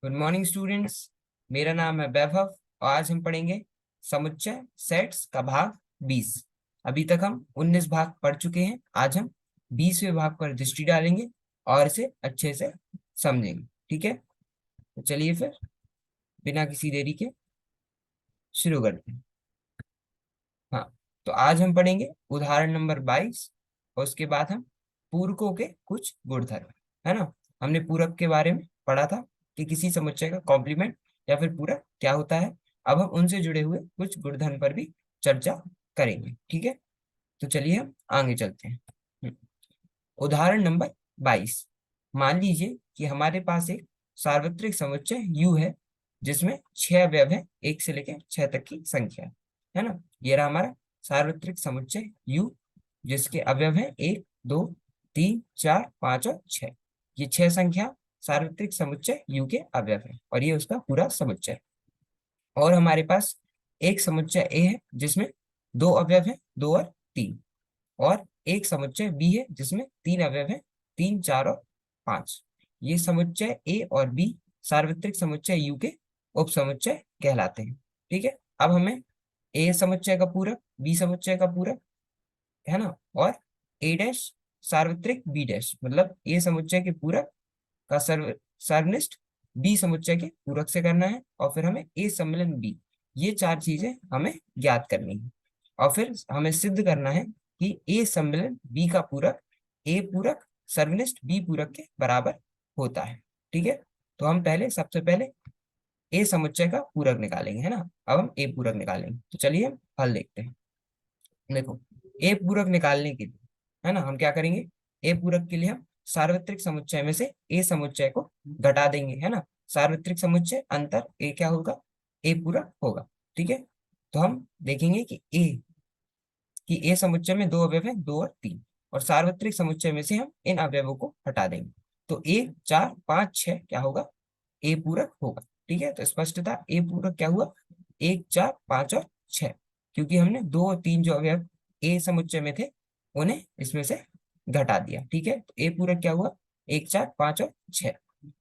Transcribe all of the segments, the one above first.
Good morning students. मेरा नाम है वैभव और आज हम पढ़ेंगे समुच्चय सेट्स का भाग 20। अभी तक हम 19 भाग पढ़ चुके हैं। आज हम 20वें भाग पर दृष्टि डालेंगे और इसे अच्छे से समझेंगे। ठीक है, तो चलिए फिर बिना किसी देरी के शुरू करते हैं। हाँ, तो आज हम पढ़ेंगे उदाहरण नंबर 22 और उसके बाद हम पूरकों के कुछ गुणधर्म, है ना। हमने पूरक के बारे में पढ़ा था कि किसी समुच्चय का कॉम्प्लीमेंट या फिर पूरक क्या होता है। अब हम उनसे जुड़े हुए कुछ गुणधर्म पर भी चर्चा करेंगे। ठीक है, तो चलिए हम आगे चलते हैं। हम्म, उदाहरण नंबर 22। मान लीजिए कि हमारे पास एक सार्वत्रिक समुच्चय U है जिसमें 6 अवयव है, 1 से लेकर 6 तक की संख्या, है ना। ये रहा हमारा सार्वत्रिक समुच्चय U जिसके अवयव है 1 2 3 4 5 और 6। ये 6 संख्या सार्वत्रिक समुच्चय U के अवयव है और ये उसका पूरा समुच्चय। और हमारे पास एक समुच्चय A है जिसमें 2 अवयव है, 2 और 3। और एक समुच्चय बी है जिसमें 3 अवयव है, 3 4 और 5। ये समुच्चय ए और बी सार्वत्रिक समुच्चय यू के उप समुच्चय कहलाते हैं। ठीक है, अब हमें ए समुच्चय का पूरक, बी समुच्चय का पूरक, है ना, और ए डैश सार्वत्रिक बी डैश मतलब ए समुच्चय के पूरक का सर्वनिष्ठ बी समुच्चय के पूरक से करना है। और फिर हमें ए सम्मिलन बी, ये 4 चीजें हमें ज्ञात करनी है। और फिर हमें सिद्ध करना है कि ए सम्मिलन बी का पूरक ए पूरक सर्वनिष्ठ बी पूरक के बराबर होता है। ठीक है, तो हम पहले सबसे पहले ए समुच्चय का पूरक निकालेंगे, है ना। अब हम ए पूरक निकालेंगे, तो चलिए हम हल देखते हैं। देखो, ए पूरक निकालने के लिए, है ना, हम क्या करेंगे। ए पूरक के लिए हम सार्वत्रिक समुच्चय में से ए समुच्चय को घटा देंगे, है ना। सार्वत्रिक समुच्चय अंतर ए क्या होगा, ए पूरक होगा। ठीक है, तो हम देखेंगे कि ए समुच्चय में 2 अवयव है, 2 और 3, और सार्वत्रिक समुच्चय में से हम इन अवयवों को हटा देंगे। तो 1 4 5 6 क्या होगा, ए पूरक होगा। ठीक है, तो स्पष्टता ए पूरक क्या हुआ, 1 4 5 और 6, क्योंकि हमने 2 और 3 जो अवयव ए समुच्चय में थे उन्हें इसमें से घटा दिया। ठीक है, तो ए पूरक क्या हुआ, 1 4 5 और 6।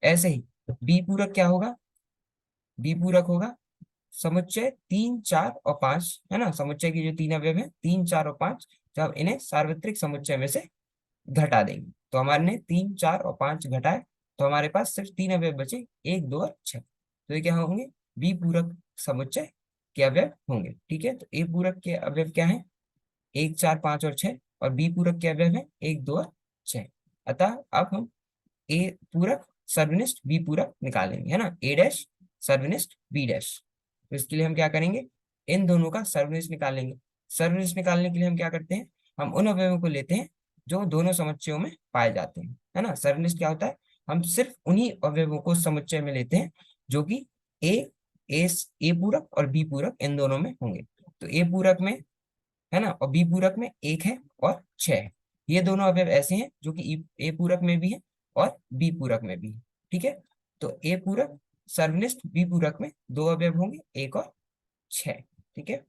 ऐसे ही बी पूरक क्या होगा, बी पूरक होगा समुच्चय 3 4 और 5, है ना। समुच्चय की जो 3 अवयव है 3 4 और 5, जब इन्हें सार्वत्रिक समुच्चय में से घटा देंगे तो हमारे ने 3 4 और 5 घटाए, तो हमारे पास सिर्फ 3 अवयव बचे, 1 2 और 6। तो ये क्या होंगे, बी पूरक समुच्चय के अवयव होंगे। ठीक है, तो ए पूरक के अवयव क्या है, 1 4 5 और 6, और बी पूरक के अवयव है 1 2 और 6। अतः अब हम ए पूरक सर्वनिष्ठ बी पूरक निकालेंगे, है ना। ए डैश सर्वनिष्ठ बी डैश। तो इसके लिए हम क्या करेंगे, इन दोनों का सर्वनिष्ठ निकालेंगे। सर्वनिष्ठ निकालने के लिए हम क्या करते हैं, हम उन अवयवों को लेते हैं जो दोनों समुच्चयों में पाए जाते हैं, है ना। सर्वनिष्ठ क्या होता है, हम सिर्फ उन्हीं अवयवों को समुच्चय में लेते हैं जो कि ए ए ए पूरक और बी पूरक इन दोनों में होंगे। तो ए पूरक में, है ना, और बी पूरक में 1 है और 6 है। ये दोनों अवयव ऐसे हैं जो कि ए पूरक में भी है और बी पूरक में भी है। ठीक है, तो ए पूरक सर्वनिष्ठ बी पूरक में 2 अवयव होंगे, 1 और 6। ठीक है,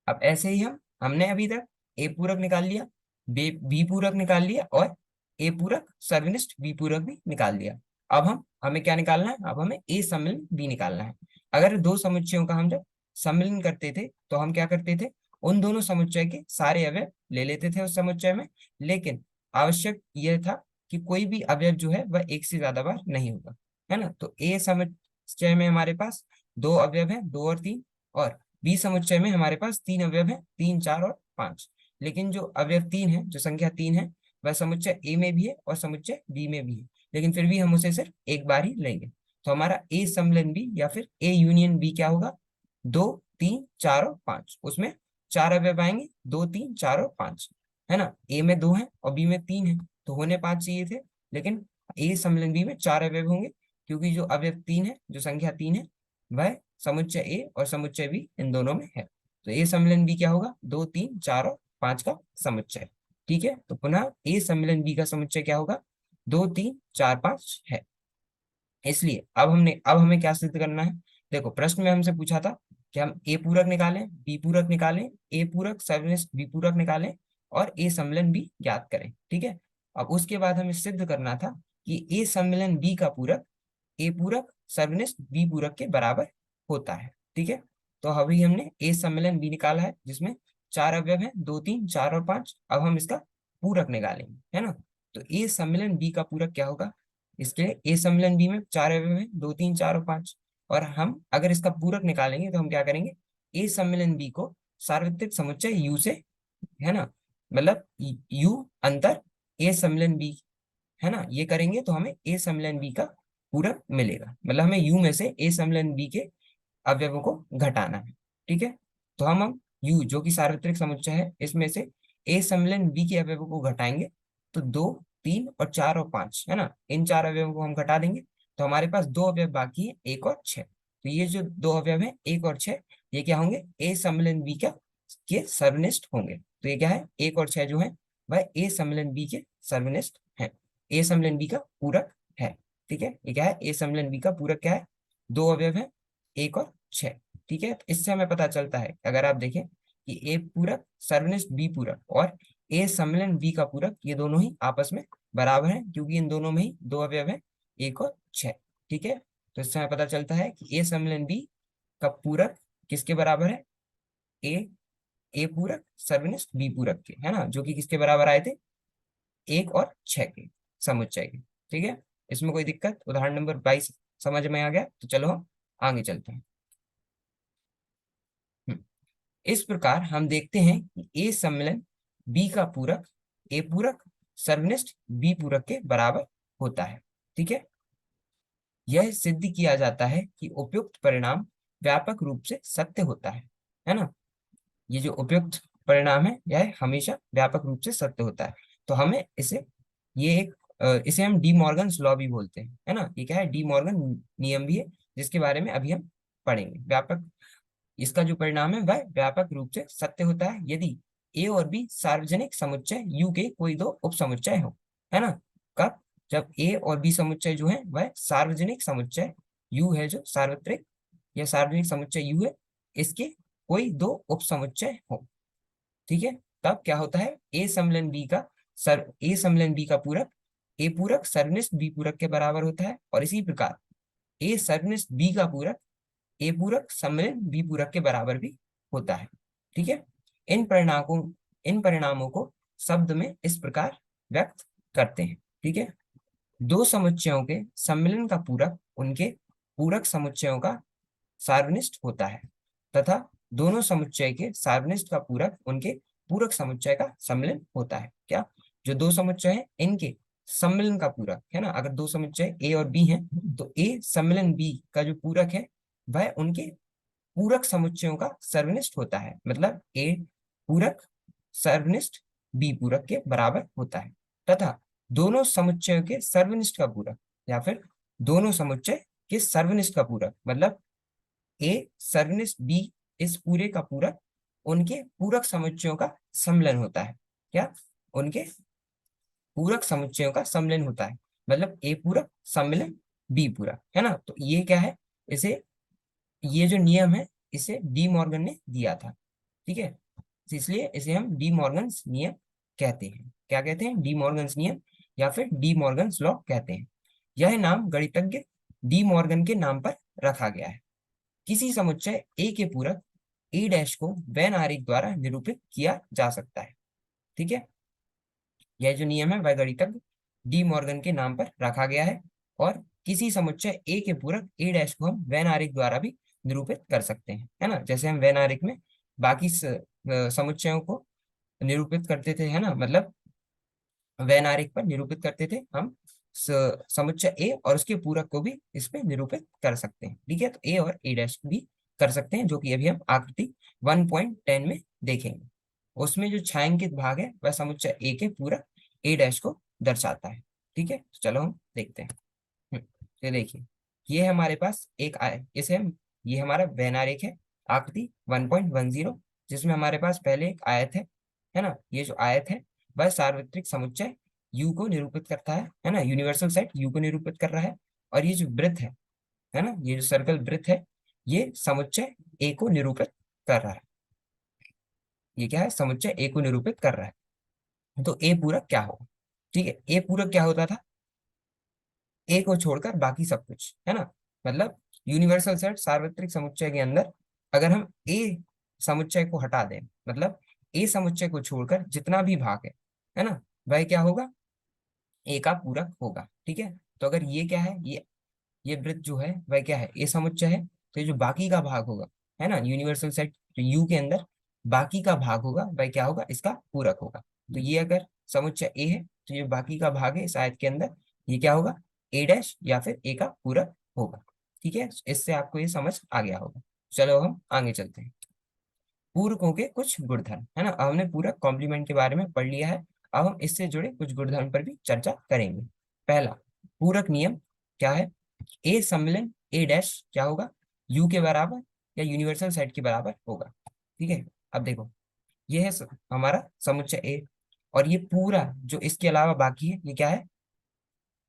अब ऐसे ही हमने अभी तक ए पूरक निकाल लिया, बी पूरक निकाल लिया और ए पूरक सर्वनिष्ठ बी पूरक भी निकाल लिया। अब हमें क्या निकालना है, अब हमें ए सम्मिलन बी निकालना है। अगर दो समुच्चयों का हम जब सम्मिलन करते थे तो हम क्या करते थे, उन दोनों समुच्चय के सारे अवयव ले लेते थे उस समुच्चय में। लेकिन आवश्यक यह था कि कोई भी अवयव जो है वह एक से ज्यादा बार नहीं होगा, है ना। तो ए समुच्चय में हमारे पास 2 अवयव है, 2 और 3, और बी समुच्चय में हमारे पास 3 अवयव है, 3 4 और 5। लेकिन जो अवयव 3 है, जो संख्या 3 है, वह समुच्चय ए में भी है और समुच्चय बी में भी है। लेकिन फिर भी हम उसे सिर्फ एक बार ही लेंगे। तो हमारा ए सम्मिलन बी या फिर ए यूनियन बी क्या होगा, 2 3 4 और 5। उसमें 4 अवयव आएंगे, 2 3 4 और 5, है ना। ए में 2 है और बी में 3 है, तो होने 5 चाहिए थे। लेकिन ए सम्मिलन बी में 4 अवयव होंगे, क्योंकि जो अवयव 3 है, जो संख्या 3 है, वह समुच्चय ए और समुच्चय बी इन दोनों में है। तो ए सम्मिलन बी क्या होगा, 2 3 4 और 5 का समुच्चय। ठीक है, तो पुनः ए सम्मिलन बी का समुच्चय क्या होगा, 2 3 4 5 है। इसलिए अब हमें क्या सिद्ध करना है। देखो, प्रश्न में हमसे पूछा था कि हम ए पूरक निकालें, बी पूरक निकालें, ए पूरक सर्वनिष्ठ बी पूरक निकालें और ए सम्मिलन बी ज्ञात करें। ठीक है, अब उसके बाद हमें सिद्ध करना था कि ए सम्मिलन बी का पूरक ए पूरक सर्वनिष्ठ बी पूरक के बराबर होता है। ठीक है, तो अभी हमने ए सम्मिलन बी निकाला है जिसमें 4 अवयव हैं, 2 3 4 और 5। अब हम इसका पूरक निकालेंगे, है ना। तो ए सम्मिलन बी का पूरक क्या होगा, इसके ए सम्मिलन बी में 4 अवयव हैं, 2 3 4 और 5। और हम अगर इसका पूरक निकालेंगे तो हम क्या करेंगे, ए सम्मिलन बी को सार्वत्रिक समुच्चय यू से, है ना, मतलब यू अंतर ए सम्मिलन बी, है ना, ये करेंगे तो हमें ए सम्मिलन बी का पूरक मिलेगा। मतलब हमें यू में से ए सम्मिलन बी के अवयवों को घटाना है। ठीक है, तो हम यू जो कि सार्वत्रिक समुच्चय है इसमें से ए सम्मिलन बी के अवयवों को घटाएंगे, तो 2 3 और 4 और 5, है ना, इन 4 अवयवों को हम घटा देंगे तो हमारे पास 2 अवयव बाकी है, 1 और 6। तो ये जो 2 अवयव है 1 और 6, ये क्या होंगे, ए सम्मिलन बी का के सर्वनिष्ठ होंगे। तो ये क्या है, 1 और 6 जो है वह ए सम्मिलन बी के सर्वनिष्ठ है, ए सम्मिलन बी का पूरक है। ठीक है, ये क्या है, ए सम्मिलन बी का पूरक क्या है, 2 अवयव है, 1 और 6। ठीक है, तो इससे हमें पता चलता है, अगर आप देखें कि ए पूरक सर्वनिष्ठ बी पूरक और ए सम्मिलन बी का पूरक ये दोनों ही आपस में बराबर हैं, क्योंकि इन दोनों में ही 2 अवयव है, 1 और 6। ठीक है, तो इससे हमें पता चलता है कि ए सम्मिलन बी का पूरक किसके बराबर है, ए ए पूरक सर्वनिष्ठ बी पूरक के, है ना, जो कि किसके बराबर आए थे, 1 और 6 के समुच्चय के। ठीक है, इसमें कोई दिक्कत, उदाहरण नंबर 22 समझ में आ गया, तो चलो हम आगे चलते हैं। इस प्रकार हम देखते हैं कि ए सम्मिलन बी का पूरक ए पूरक सर्वनिष्ठ बी पूरक के बराबर होता है। ठीक है, यह सिद्ध किया जाता है कि उपयुक्त परिणाम व्यापक रूप से सत्य होता है ना। ये जो उपयुक्त परिणाम है यह हमेशा व्यापक रूप से सत्य होता है। तो हमें इसे, ये एक इसे हम डी मॉर्गन्स लॉ भी बोलते हैं, है ना। ये क्या है, डी मॉर्गन नियम भी है, जिसके बारे में अभी हम पढ़ेंगे। व्यापक, इसका जो परिणाम है वह व्यापक रूप से सत्य होता है यदि ए और बी सार्वजनिक समुच्चय यू के कोई दो उप समुच्चय हो, है ना। कब, जब ए और बी समुच्चय जो है वह सार्वजनिक समुच्चय यू है, जो सार्वत्रिक या सार्वजनिक समुच्चय यू है, इसके कोई दो उप समुच्चय हो। ठीक है, तब क्या होता है, ए सम्मिलन बी का ए सम्मिलन बी का पूरक ए पूरक सर्वनिष्ठ बी पूरक के बराबर होता है, और इसी प्रकार ए सर्वनिष्ठ बी का पूरक ए पूरक सम्मिलन बी पूरक के बराबर भी होता है। ठीक है, इन परिणामों इन परिणामों को शब्द में इस प्रकार व्यक्त करते हैं। ठीक है, दो समुच्चयों के सम्मिलन का पूरक उनके पूरक समुच्चयों का सार्वनिष्ठ होता है, तथा दोनों समुच्चय के सार्वनिष्ठ का पूरक उनके पूरक समुच्चय का सम्मिलन होता है। क्या, जो दो समुच्चय है इनके सम्मिलन का पूरक, है ना, अगर दो समुच्चय ए और बी हैं तो ए सम्मिलन बी का जो पूरक है वह उनके पूरक समुच्चयों का सर्वनिष्ठ होता है। मतलब ए पूरक सर्वनिष्ठ बी पूरक के बराबर होता है, तथा दोनों समुच्चयों के सर्वनिष्ठ का पूरक, या फिर दोनों समुच्चय के सर्वनिष्ठ का पूरक, मतलब ए सर्वनिष्ठ बी, इस पूरे का पूरक उनके पूरक समुच्चयों का सम्मिलन होता है। क्या, उनके पूरक समुच्चयों का सम्मिलन होता है, मतलब ए पूरक सम्मिलन बी पूरक, है ना। तो ये क्या है, इसे, ये जो नियम है इसे डी मॉर्गन ने दिया था। ठीक है, तो इसलिए इसे हम डी मॉर्गन्स नियम कहते हैं। क्या कहते हैं, डी मॉर्गन्स नियम या फिर डी मॉर्गन्स लॉ कहते हैं। यह नाम गणितज्ञ डी मॉर्गन के नाम पर रखा गया है। किसी समुच्चय ए के पूरक ए डैश को वेन आरेख द्वारा निरूपित किया जा सकता है। ठीक है, यह जो नियम है वह गणितज्ञ डी मॉर्गन के नाम पर रखा गया है, और किसी समुच्चय ए के पूरक ए डैश को हम वेन आरेख द्वारा भी निरूपित कर सकते हैं, है ना। जैसे हम वेन आरेख में बाकी समुच्चयों को निरूपित करते थे, है ना, मतलब वेन आरेख पर निरूपित करते थे हम समुच्चय ए और उसके पूरक को भी इस पे निरूपित कर सकते हैं। ठीक है, तो ए और ए डैश भी कर सकते हैं, जो कि अभी हम आकृति 1.10 में देखेंगे। उसमें जो छायांकित भाग है वह समुच्चय ए के पूरक ए डैश को दर्शाता है। ठीक है, तो चलो हम देखते हैं। ये देखिए, ये हमारे पास एक आय इसे हम, ये हमारा वेन आरेख है, आकृति 1.10, जिसमें हमारे पास पहले एक आयत है ना। ये जो आयत है वह सार्वत्रिक समुच्चय यू को निरूपित करता है ना, यूनिवर्सल सेट यू को निरूपित कर रहा है। और ये जो वृत्त है ना, ये जो सर्कल वृत्त है, ये समुच्चय ए को निरूपित कर रहा है। ये क्या है, समुच्चय ए को निरूपित कर रहा है। तो ए पूरक क्या होगा, ठीक है, ए पूरक क्या होता था, ए को छोड़कर बाकी सब कुछ, है ना। मतलब यूनिवर्सल सेट सार्वत्रिक समुच्चय के अंदर अगर हम ए समुच्चय को हटा दें, मतलब ए समुच्चय को छोड़कर जितना भी भाग है ना, वह क्या होगा, ए का पूरक होगा। ठीक है, तो अगर ये क्या है, ये वृत्त जो है वह क्या है, ए समुच्चय है, तो ये जो बाकी का भाग होगा, है ना, यूनिवर्सल सेट जो यू के अंदर बाकी का भाग होगा वह क्या होगा, इसका पूरक होगा। तो ये अगर समुच्चय ए है तो ये बाकी का भाग है इस आयत के अंदर, ये क्या होगा, ए डैश या फिर ए का पूरक होगा। ठीक है, इससे आपको ये समझ आ गया होगा। चलो हम आगे चलते हैं। पूरकों के कुछ गुणधर्म, है ना, अब हमने पूरक कॉम्प्लीमेंट के बारे में पढ़ लिया है। अब हम इससे जुड़े कुछ गुणधर्म पर भी चर्चा करेंगे। पहला पूरक नियम क्या है, ए सम्मिलन ए डैश क्या होगा, यू के बराबर या यूनिवर्सल सेट के बराबर होगा। ठीक है, अब देखो ये है हमारा समुच्चय ए, और ये पूरा जो इसके अलावा बाकी है ये क्या है,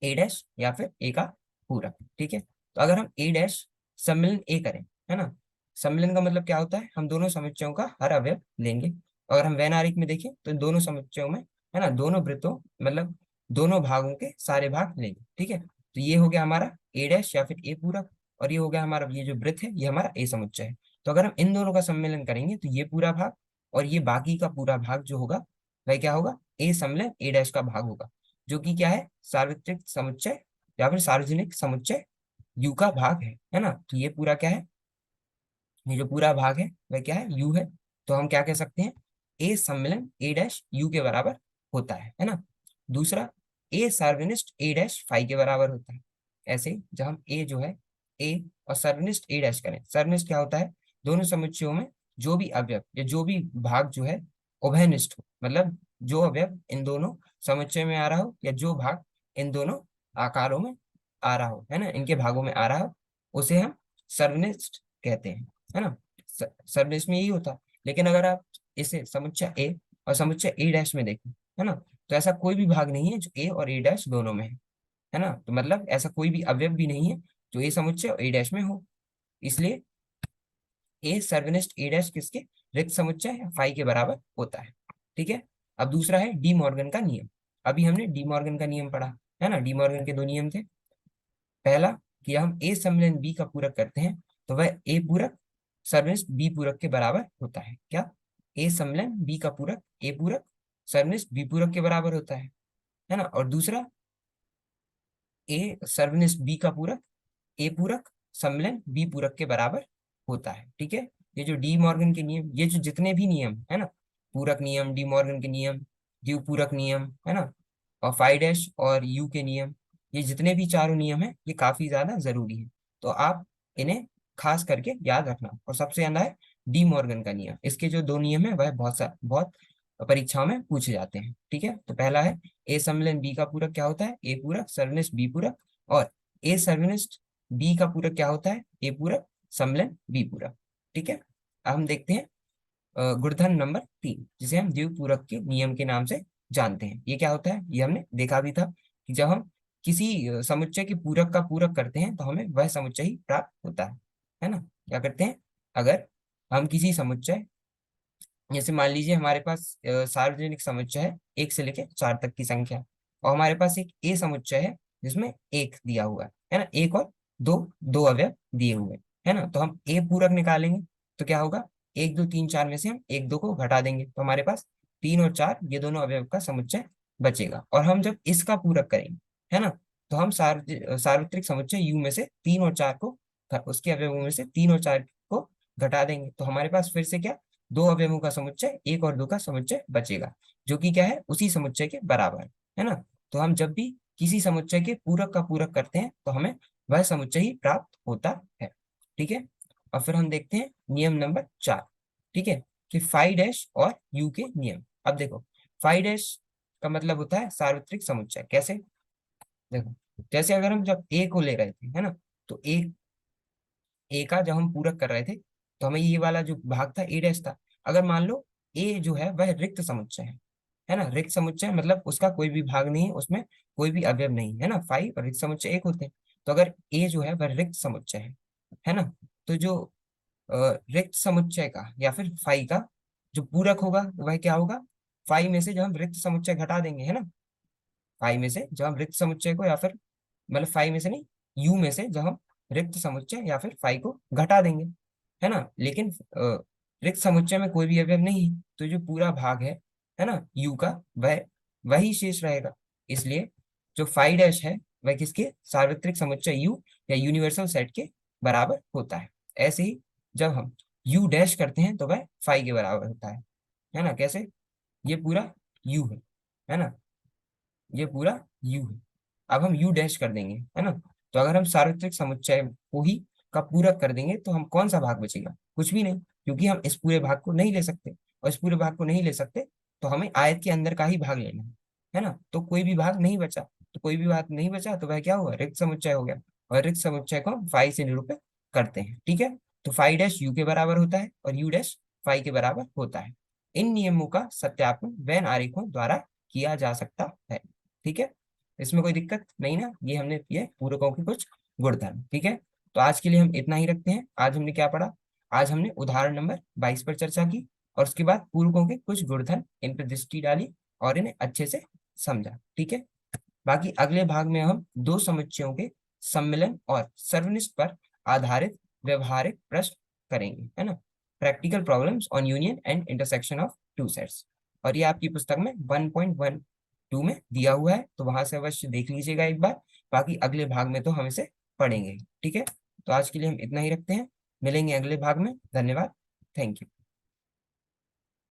ए डैश या फिर ए का पूरक। ठीक है, तो अगर हम ए डैश सम्मिलन ए करें, है ना, सम्मिलन का मतलब क्या होता है, हम दोनों समुच्चयों का हर अवयव लेंगे। अगर हम वैन आरेख में देखें तो इन दोनों समुच्चयों में, है ना, दोनों वृत्तों मतलब दोनों भागों के सारे भाग लेंगे। ठीक है, तो ये हो गया हमारा ए डैश या फिर ए पूरक, और ये हो गया हमारा ये जो वृत्त है ये हमारा ए समुच्चय है। तो अगर हम इन दोनों का सम्मिलन करेंगे तो ये पूरा भाग और ये बाकी का पूरा भाग जो होगा वह क्या होगा, ए सम्मिलन ए डैश का भाग होगा, जो कि क्या है, सार्वत्रिक समुच्चय या फिर सार्वजनिक समुच्चय यू का भाग है ना। तो ये पूरा क्या है, ये जो पूरा भाग है वह क्या है, यू है। तो हम क्या कह सकते हैं, ए सम्मिलन ए डैश यू के बराबर होता है ना। दूसरा, ए सार्वनिष्ठ ए डैश फाई के बराबर होता है। ऐसे ही जब हम ए जो है ए और सर्वनिष्ठ ए डैश करें, सर्वनिष्ठ क्या होता है, दोनों समुच्चयों में जो भी अवयव या जो भी भाग जो है उभयनिष्ठ हो, मतलब जो अवयव इन दोनों समुच्चय में आ रहा हो या जो भाग इन दोनों आकारों में आ रहा हो, है ना, इनके भागों में आ रहा हो, उसे हम सर्वनिष्ठ कहते हैं, है ना। सर्वनिष्ठ में यही होता है। लेकिन अगर आप इसे समुच्चय ए और समुच्चय ए डैश में देखें, है ना, तो ऐसा कोई भी भाग नहीं है जो ए और ए डैश दोनों में है ना। तो मतलब ऐसा कोई भी अवयव भी नहीं है जो ए समुच्चय और ए डैश में हो। इसलिए ए सर्वनिष्ठ ए डैश किसके, रिक्त समुच्चय या फाई के बराबर होता है। ठीक है, अब दूसरा है डी मॉर्गन का नियम। अभी हमने डी मॉर्गन का नियम पढ़ा, है ना। डी मॉर्गन के दो नियम थे। पहला कि हम ए सम्मिलन बी का पूरक करते हैं तो वह ए पूरक सर्वनिष्ठ बी पूरक के बराबर होता है। क्या, ए सम्मिलन बी का पूरक ए पूरक सर्वनिष्ठ बी पूरक के बराबर होता है ना। और दूसरा, ए सर्वनिष्ठ बी का पूरक ए पूरक सम्मिलन बी पूरक के बराबर होता है। ठीक है, ये जो डी मॉर्गन के नियम, ये जो जितने भी नियम है ना, पूरक नियम, डी मॉर्गन के नियम, द्विपूरक नियम, है ना, और फाई डैश और यू के नियम, ये जितने भी चारों नियम है ये काफी ज्यादा जरूरी है। तो आप इन्हें खास करके याद रखना। और सबसे ज्यादा है डी मॉर्गन का नियम, इसके जो दो नियम है वह बहुत परीक्षाओं में पूछे जाते हैं। ठीक है, तो पहला है ए सम्मिलन बी का पूरक क्या होता है, ए पूरक सर्वनिष्ठ बी पूरक, और ए सर्वनिष्ठ बी का पूरक क्या होता है, ए पूरक सम्मिलन बी पूरक। ठीक है, अब हम देखते हैं गुणधर्म नंबर 3, जिसे हम द्विपूरक के नियम के नाम से जानते हैं। ये क्या होता है, ये हमने देखा भी था कि जब हम किसी समुच्चय के पूरक का पूरक करते हैं तो हमें वह समुच्चय ही प्राप्त होता है ना। क्या करते हैं, अगर हम किसी समुच्चय, जैसे मान लीजिए हमारे पास सार्वजनिक समुच्चय है 1 से लेकर 4 तक की संख्या, और हमारे पास एक ए समुच्चय है जिसमें एक दिया हुआ है ना, एक और दो, दो अवयव दिए हुए है ना। तो हम ए पूरक निकालेंगे तो क्या होगा, 1 2 3 4 में से हम 1 2 को घटा देंगे तो हमारे पास 3 और 4 ये दोनों अवयव का समुच्चय बचेगा। और हम जब इसका पूरक करेंगे, है ना, तो हम सार्वत्रिक समुच्चय यू में से 3 और 4 को, उसके अवयवों में से 3 और 4 को घटा देंगे तो हमारे पास फिर से क्या, दो अवयवों का समुच्चय 1 और 2 का समुच्चय बचेगा, जो कि क्या है, उसी समुच्चय के बराबर है ना। तो हम जब भी किसी समुच्चय के पूरक का पूरक करते हैं तो हमें वह समुच्चय ही प्राप्त होता है। ठीक है, और फिर हम देखते हैं नियम नंबर 4। ठीक है, कि फाई डैश और यू के नियम। अब देखो, फाई डैश का मतलब होता है सार्वत्रिक समुच्चय। कैसे, देखो, जैसे अगर हम जब ए को ले रहे थे, है ना, तो ए का जब हम पूरक कर रहे थे तो हमें ये वाला जो भाग था ए डैश था। अगर मान लो ए जो है वह रिक्त समुच्चय है ना, रिक्त समुच्चय मतलब उसका कोई भी भाग नहीं है, उसमें कोई भी अवयव नहीं है ना, फाई और रिक्त समुच्चय एक होते हैं। तो अगर ए जो है वह रिक्त समुच्चय है ना, तो जो रिक्त समुच्चय का या फिर फाई का जो पूरक होगा वह क्या होगा, फाई में से जब हम रिक्त समुच्चय घटा देंगे, है ना, फाई में से जब हम रिक्त समुच्चय को या फिर मतलब फाई में से नहीं, यू में से जब हम रिक्त समुच्चय या फिर फाई को घटा देंगे, है ना। लेकिन रिक्त समुच्चय में कोई भी अवयव नहीं है, तो जो पूरा भाग है ना, यू का, वह वही शेष रहेगा। इसलिए जो फाई डैश है वह किसके, सार्वत्रिक समुच्चय यू या यूनिवर्सल सेट के बराबर होता है। ऐसे ही जब हम यू डैश करते हैं तो वह फाई के बराबर होता है ना। कैसे, ये पूरा यू है ना, ये पूरा यू है। अब हम यू डैश कर देंगे, है ना। तो अगर हम सार्वत्रिक समुच्चय को ही का पूरक कर देंगे तो हम कौन सा भाग बचेगा, कुछ भी नहीं, क्योंकि हम इस पूरे भाग को नहीं ले सकते, और इस पूरे भाग को नहीं ले सकते तो हमें आयत के अंदर का ही भाग लेना है ना। तो कोई भी भाग नहीं बचा, तो कोई भी भाग नहीं बचा तो वह क्या हुआ, रिक्त समुच्चय हो गया। और रिक्त समुच्चय को हम फाई से निरूपित करते हैं, ठीक है। तो फाई डैश यू के बराबर होता है और यू डैश फाई के बराबर होता है। इन नियमों का सत्यापन वैन आरेखों द्वारा किया जा सकता है, ठीक है। इसमें कोई दिक्कत नहीं ना, ये हमने ये पूरकों के कुछ गुणधर्म, ठीक है। तो आज के लिए हम इतना ही रखते हैं। आज हमने क्या पढ़ा, आज हमने उदाहरण नंबर 22 पर चर्चा की, और उसके बाद पूरकों के कुछ गुणधर्म, इन पर दृष्टि डाली और इन्हें अच्छे से समझा, ठीक है। बाकी अगले भाग में हम दो समुच्चयों के सम्मिलन और सर्वनिष्ठ पर आधारित व्यवहारिक प्रश्न करेंगे, है ना। Practical problems on union and intersection of two sets. और ये आपकी पुस्तक में 1.12 में दिया हुआ है, तो वहां से अवश्य देख लीजिएगा एक बार। बाकी अगले भाग में तो हम इसे पढ़ेंगे, ठीक है। तो आज के लिए हम इतना ही रखते हैं, मिलेंगे अगले भाग में। धन्यवाद, थैंक यू।